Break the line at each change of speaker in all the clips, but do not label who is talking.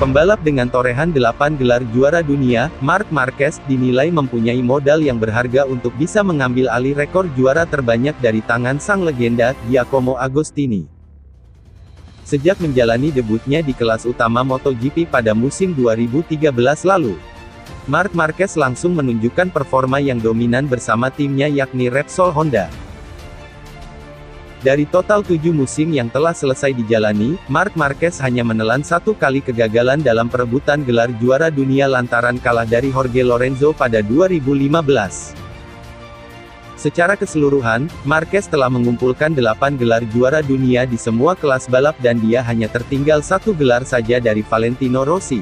Pembalap dengan torehan 8 gelar juara dunia, Marc Marquez, dinilai mempunyai modal yang berharga untuk bisa mengambil alih rekor juara terbanyak dari tangan sang legenda, Giacomo Agostini. Sejak menjalani debutnya di kelas utama MotoGP pada musim 2013 lalu, Marc Marquez langsung menunjukkan performa yang dominan bersama timnya yakni Repsol Honda. Dari total 7 musim yang telah selesai dijalani, Marc Marquez hanya menelan 1 kali kegagalan dalam perebutan gelar juara dunia lantaran kalah dari Jorge Lorenzo pada 2015. Secara keseluruhan, Marquez telah mengumpulkan 8 gelar juara dunia di semua kelas balap dan dia hanya tertinggal 1 gelar saja dari Valentino Rossi.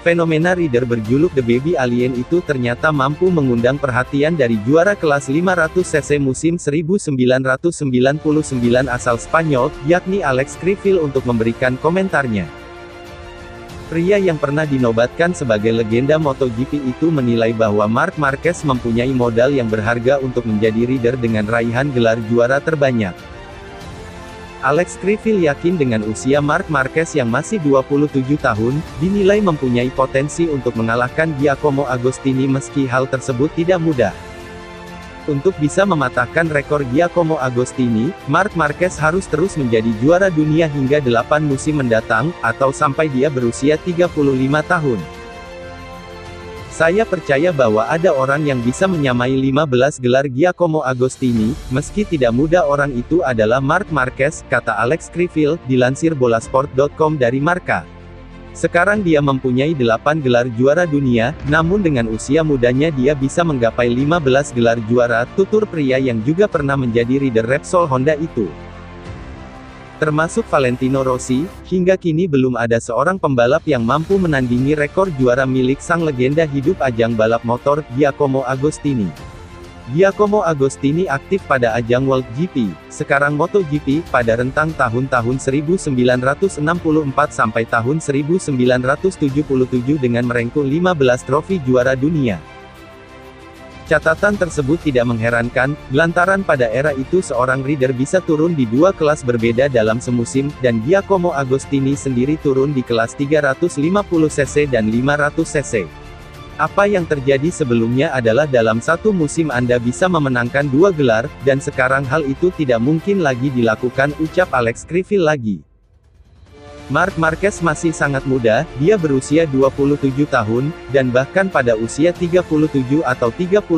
Fenomena rider berjuluk The Baby Alien itu ternyata mampu mengundang perhatian dari juara kelas 500cc musim 1999 asal Spanyol, yakni Alex Criville untuk memberikan komentarnya. Pria yang pernah dinobatkan sebagai legenda MotoGP itu menilai bahwa Marc Marquez mempunyai modal yang berharga untuk menjadi rider dengan raihan gelar juara terbanyak. Alex Criville yakin dengan usia Marc Marquez yang masih 27 tahun, dinilai mempunyai potensi untuk mengalahkan Giacomo Agostini meski hal tersebut tidak mudah. Untuk bisa mematahkan rekor Giacomo Agostini, Marc Marquez harus terus menjadi juara dunia hingga 8 musim mendatang, atau sampai dia berusia 35 tahun. Saya percaya bahwa ada orang yang bisa menyamai 15 gelar Giacomo Agostini, meski tidak mudah orang itu adalah Marc Marquez, kata Alex Criville, dilansir bolasport.com dari Marca. Sekarang dia mempunyai 8 gelar juara dunia, namun dengan usia mudanya dia bisa menggapai 15 gelar juara, tutur pria yang juga pernah menjadi rider Repsol Honda itu. Termasuk Valentino Rossi, hingga kini belum ada seorang pembalap yang mampu menandingi rekor juara milik sang legenda hidup ajang balap motor, Giacomo Agostini. Giacomo Agostini aktif pada ajang World GP, sekarang MotoGP, pada rentang tahun-tahun 1964 sampai tahun 1977 dengan merengkuh 15 trofi juara dunia. Catatan tersebut tidak mengherankan, lantaran pada era itu seorang rider bisa turun di 2 kelas berbeda dalam semusim, dan Giacomo Agostini sendiri turun di kelas 350cc dan 500cc. Apa yang terjadi sebelumnya adalah dalam satu musim Anda bisa memenangkan 2 gelar, dan sekarang hal itu tidak mungkin lagi dilakukan, ucap Alex Criville lagi. Marc Marquez masih sangat muda, dia berusia 27 tahun, dan bahkan pada usia 37 atau 38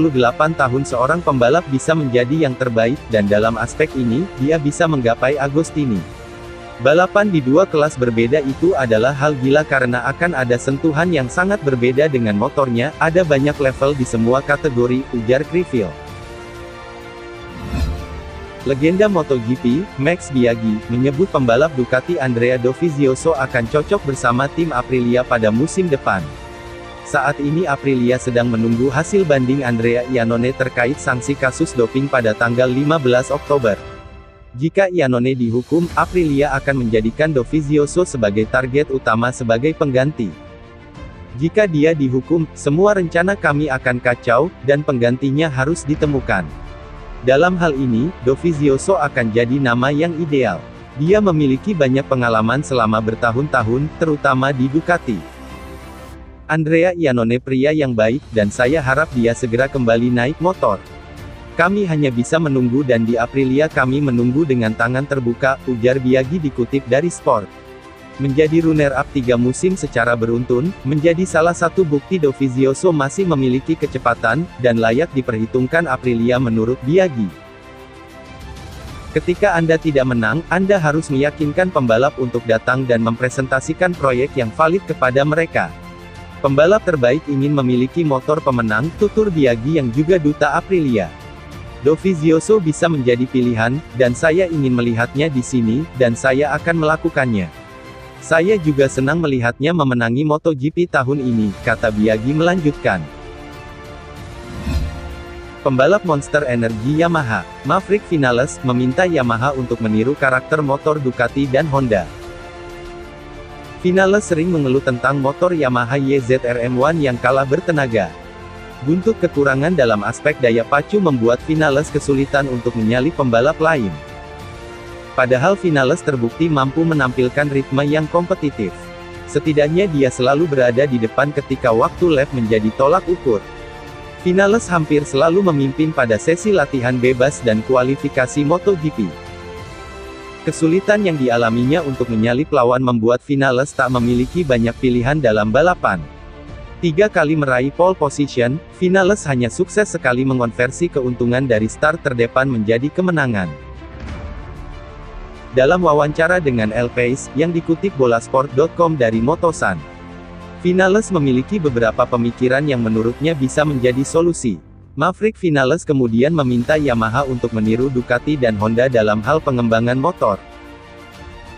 tahun seorang pembalap bisa menjadi yang terbaik, dan dalam aspek ini, dia bisa menggapai Agostini. Balapan di 2 kelas berbeda itu adalah hal gila karena akan ada sentuhan yang sangat berbeda dengan motornya, ada banyak level di semua kategori, ujar Criville. Legenda MotoGP, Max Biaggi, menyebut pembalap Ducati Andrea Dovizioso akan cocok bersama tim Aprilia pada musim depan. Saat ini Aprilia sedang menunggu hasil banding Andrea Iannone terkait sanksi kasus doping pada tanggal 15 Oktober. Jika Iannone dihukum, Aprilia akan menjadikan Dovizioso sebagai target utama sebagai pengganti. Jika dia dihukum, semua rencana kami akan kacau, dan penggantinya harus ditemukan. Dalam hal ini, Dovizioso akan jadi nama yang ideal. Dia memiliki banyak pengalaman selama bertahun-tahun, terutama di Ducati. Andrea Iannone pria yang baik, dan saya harap dia segera kembali naik motor. Kami hanya bisa menunggu dan di Aprilia kami menunggu dengan tangan terbuka, ujar Biaggi dikutip dari Sport. Menjadi runner-up 3 musim secara beruntun, menjadi salah satu bukti Dovizioso masih memiliki kecepatan, dan layak diperhitungkan Aprilia menurut Biaggi. Ketika Anda tidak menang, Anda harus meyakinkan pembalap untuk datang dan mempresentasikan proyek yang valid kepada mereka. Pembalap terbaik ingin memiliki motor pemenang, tutur Biaggi yang juga duta Aprilia. Dovizioso bisa menjadi pilihan, dan saya ingin melihatnya di sini, dan saya akan melakukannya. Saya juga senang melihatnya memenangi MotoGP tahun ini, kata Biaggi melanjutkan. Pembalap Monster Energy Yamaha, Maverick Vinales, meminta Yamaha untuk meniru karakter motor Ducati dan Honda. Vinales sering mengeluh tentang motor Yamaha YZR-M1 yang kalah bertenaga. Buntut kekurangan dalam aspek daya pacu membuat Vinales kesulitan untuk menyalip pembalap lain. Padahal Vinales terbukti mampu menampilkan ritme yang kompetitif. Setidaknya dia selalu berada di depan ketika waktu lap menjadi tolak ukur. Vinales hampir selalu memimpin pada sesi latihan bebas dan kualifikasi MotoGP. Kesulitan yang dialaminya untuk menyalip lawan membuat Vinales tak memiliki banyak pilihan dalam balapan. 3 kali meraih pole position, Vinales hanya sukses sekali mengonversi keuntungan dari start terdepan menjadi kemenangan. Dalam wawancara dengan El País, yang dikutip bolasport.com dari Motosan, Vinales memiliki beberapa pemikiran yang menurutnya bisa menjadi solusi. Maverick Vinales kemudian meminta Yamaha untuk meniru Ducati dan Honda dalam hal pengembangan motor.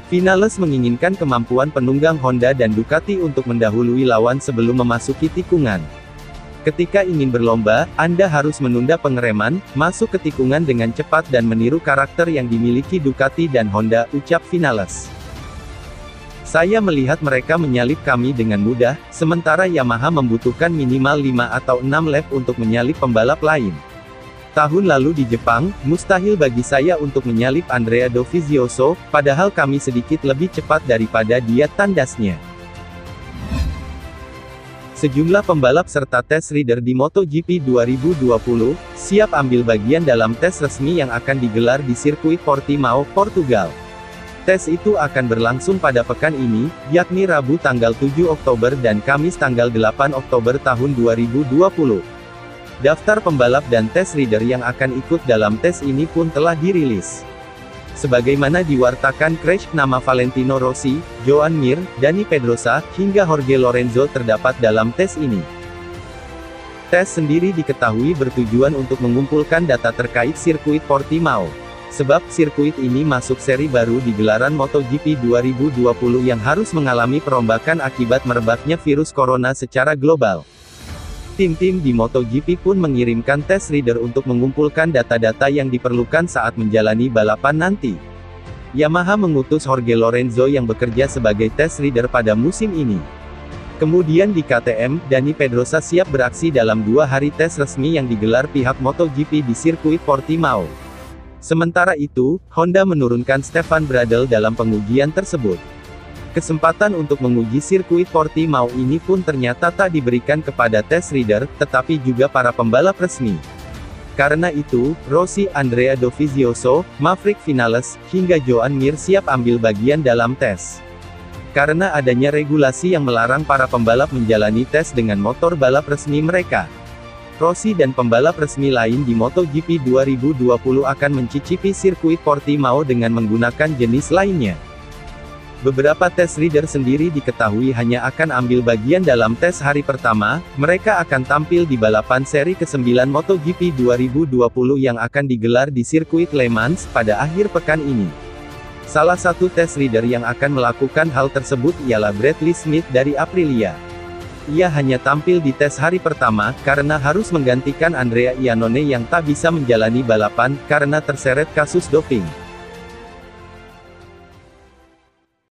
Vinales menginginkan kemampuan penunggang Honda dan Ducati untuk mendahului lawan sebelum memasuki tikungan. Ketika ingin berlomba, Anda harus menunda pengereman, masuk ke tikungan dengan cepat dan meniru karakter yang dimiliki Ducati dan Honda, ucap Vinales. Saya melihat mereka menyalip kami dengan mudah, sementara Yamaha membutuhkan minimal 5 atau 6 lap untuk menyalip pembalap lain. Tahun lalu di Jepang, mustahil bagi saya untuk menyalip Andrea Dovizioso, padahal kami sedikit lebih cepat daripada dia, tandasnya. Sejumlah pembalap serta tes rider di MotoGP 2020, siap ambil bagian dalam tes resmi yang akan digelar di sirkuit Portimao, Portugal. Tes itu akan berlangsung pada pekan ini, yakni Rabu tanggal 7 Oktober dan Kamis tanggal 8 Oktober tahun 2020. Daftar pembalap dan tes rider yang akan ikut dalam tes ini pun telah dirilis. Sebagaimana diwartakan Crash, nama Valentino Rossi, Joan Mir, Dani Pedrosa, hingga Jorge Lorenzo terdapat dalam tes ini. Tes sendiri diketahui bertujuan untuk mengumpulkan data terkait sirkuit Portimao. Sebab sirkuit ini masuk seri baru di gelaran MotoGP 2020 yang harus mengalami perombakan akibat merebaknya virus corona secara global. Tim-tim di MotoGP pun mengirimkan tes rider untuk mengumpulkan data-data yang diperlukan saat menjalani balapan nanti. Yamaha mengutus Jorge Lorenzo yang bekerja sebagai tes rider pada musim ini. Kemudian di KTM, Dani Pedrosa siap beraksi dalam 2 hari tes resmi yang digelar pihak MotoGP di sirkuit Portimao. Sementara itu, Honda menurunkan Stefan Bradl dalam pengujian tersebut. Kesempatan untuk menguji sirkuit Portimao ini pun ternyata tak diberikan kepada tes rider, tetapi juga para pembalap resmi. Karena itu, Rossi, Andrea Dovizioso, Maverick Vinales, hingga Joan Mir siap ambil bagian dalam tes. Karena adanya regulasi yang melarang para pembalap menjalani tes dengan motor balap resmi mereka. Rossi dan pembalap resmi lain di MotoGP 2020 akan mencicipi sirkuit Portimao dengan menggunakan jenis lainnya. Beberapa tes rider sendiri diketahui hanya akan ambil bagian dalam tes hari pertama, mereka akan tampil di balapan seri ke-9 MotoGP 2020 yang akan digelar di sirkuit Le Mans pada akhir pekan ini. Salah satu tes rider yang akan melakukan hal tersebut ialah Bradley Smith dari Aprilia. Ia hanya tampil di tes hari pertama, karena harus menggantikan Andrea Iannone yang tak bisa menjalani balapan, karena terseret kasus doping.